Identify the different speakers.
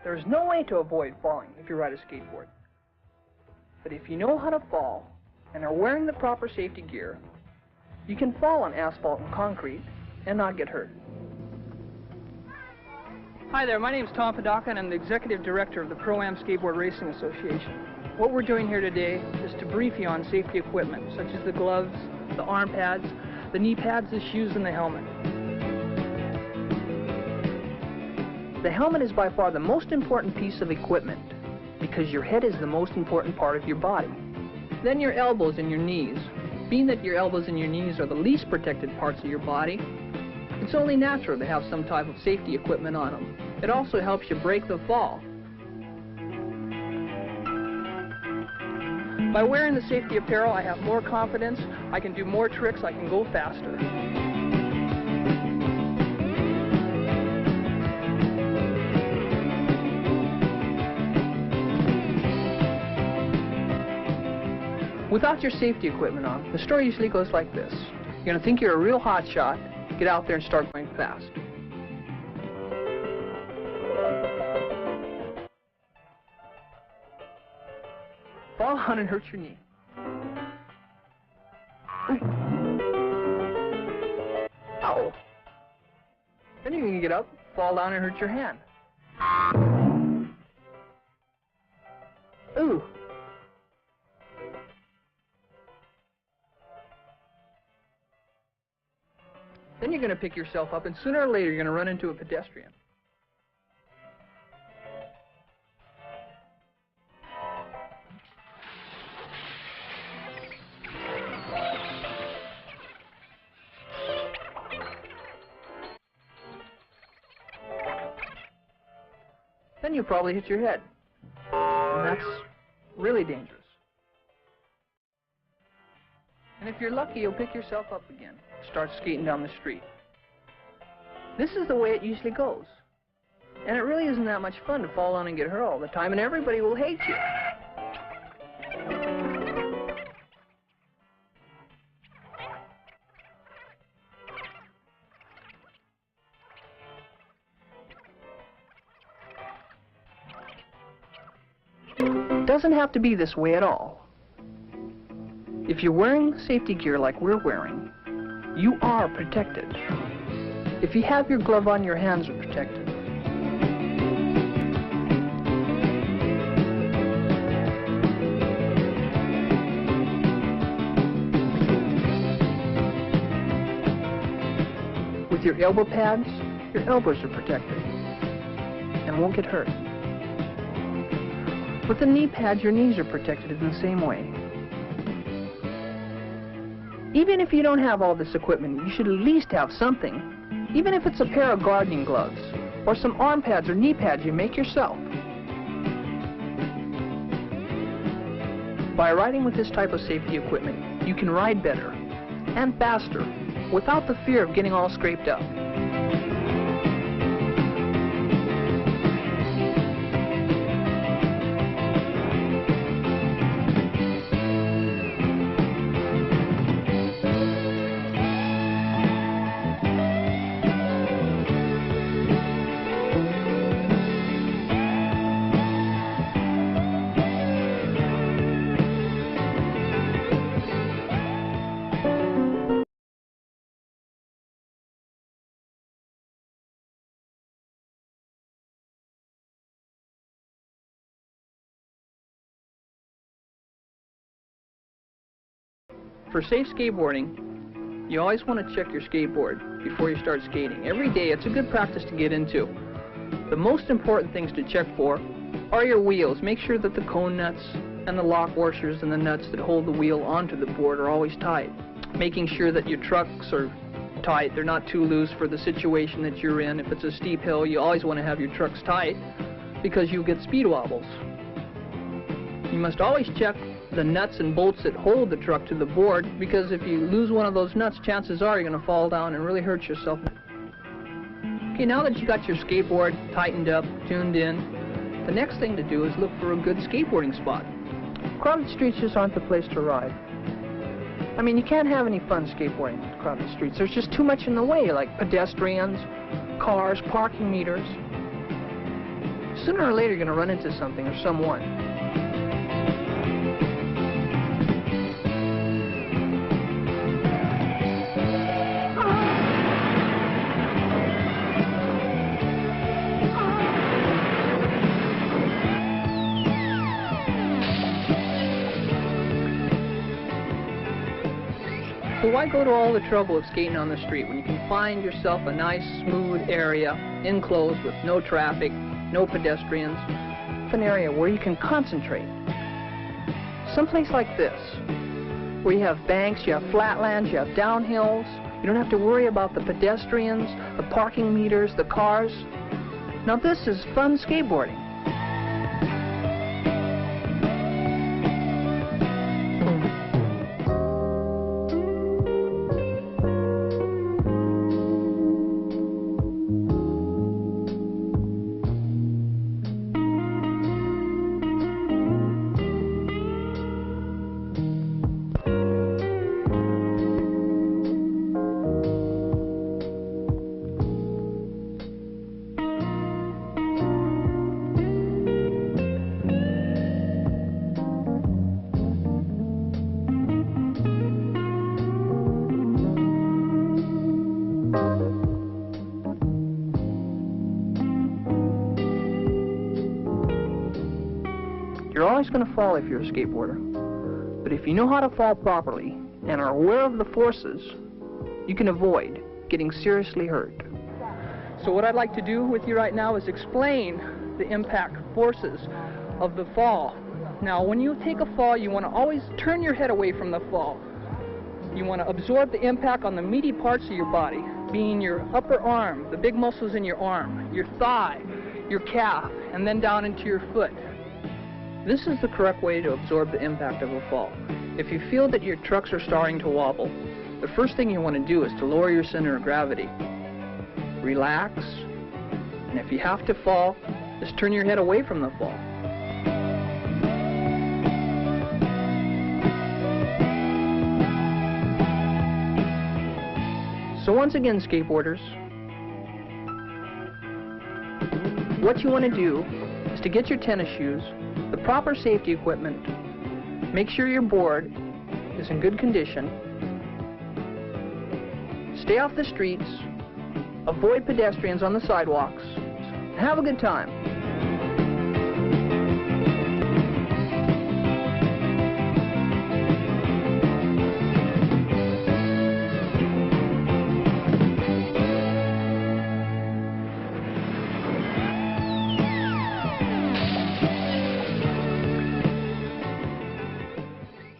Speaker 1: There's no way to avoid falling if you ride a skateboard. But if you know how to fall and are wearing the proper safety gear, you can fall on asphalt and concrete and not get hurt. Hi there, my name is Tom Padaka and I'm the Executive Director of the Pro-Am Skateboard Racing Association. What we're doing here today is to brief you on safety equipment, such as the gloves, the arm pads, the knee pads, the shoes, and the helmet. The helmet is by far the most important piece of equipment because your head is the most important part of your body. Then your elbows and your knees. Being that your elbows and your knees are the least protected parts of your body, it's only natural to have some type of safety equipment on them. It also helps you break the fall. By wearing the safety apparel, I have more confidence, I can do more tricks, I can go faster. Without your safety equipment on, the story usually goes like this. You're going to think you're a real hot shot, get out there and start going fast. Fall on and hurt your knee. Ow. Then you can get up, fall down and hurt your hand. Ooh. Then you're going to pick yourself up, and sooner or later you're going to run into a pedestrian. Then you'll probably hit your head, and that's really dangerous. And if you're lucky, you'll pick yourself up again, start skating down the street. This is the way it usually goes. And it really isn't that much fun to fall down and get hurt all the time, and everybody will hate you. It doesn't have to be this way at all. If you're wearing safety gear like we're wearing, you are protected. If you have your glove on, your hands are protected. With your elbow pads, your elbows are protected and won't get hurt. With the knee pads, your knees are protected in the same way. Even if you don't have all this equipment, you should at least have something, even if it's a pair of gardening gloves or some arm pads or knee pads you make yourself. By riding with this type of safety equipment, you can ride better and faster without the fear of getting all scraped up. For safe skateboarding, you always want to check your skateboard before you start skating. Every day, it's a good practice to get into. The most important things to check for are your wheels. Make sure that the cone nuts and the lock washers and the nuts that hold the wheel onto the board are always tight. Making sure that your trucks are tight. They're not too loose for the situation that you're in. If it's a steep hill, you always want to have your trucks tight because you'll get speed wobbles. You must always check the nuts and bolts that hold the truck to the board, because if you lose one of those nuts, chances are you're going to fall down and really hurt yourself. Okay, now that you got your skateboard tightened up, tuned in, the next thing to do is look for a good skateboarding spot. Crowded streets just aren't the place to ride. I mean, you can't have any fun skateboarding in crowded streets. There's just too much in the way, like pedestrians, cars, parking meters. Sooner or later, you're going to run into something or someone. So why go to all the trouble of skating on the street when you can find yourself a nice, smooth area, enclosed with no traffic, no pedestrians, an area where you can concentrate. Someplace like this, where you have banks, you have flatlands, you have downhills. You don't have to worry about the pedestrians, the parking meters, the cars. Now this is fun skateboarding. You're always going to fall if you're a skateboarder. But if you know how to fall properly and are aware of the forces, you can avoid getting seriously hurt. So what I'd like to do with you right now is explain the impact forces of the fall. Now, when you take a fall, you want to always turn your head away from the fall. You want to absorb the impact on the meaty parts of your body, being your upper arm, the big muscles in your arm, your thigh, your calf, and then down into your foot. This is the correct way to absorb the impact of a fall. If you feel that your trucks are starting to wobble, the first thing you want to do is to lower your center of gravity. Relax, and if you have to fall, just turn your head away from the fall. So once again, skateboarders, what you want to do is to get your tennis shoes, the proper safety equipment, make sure your board is in good condition, stay off the streets, avoid pedestrians on the sidewalks, and have a good time.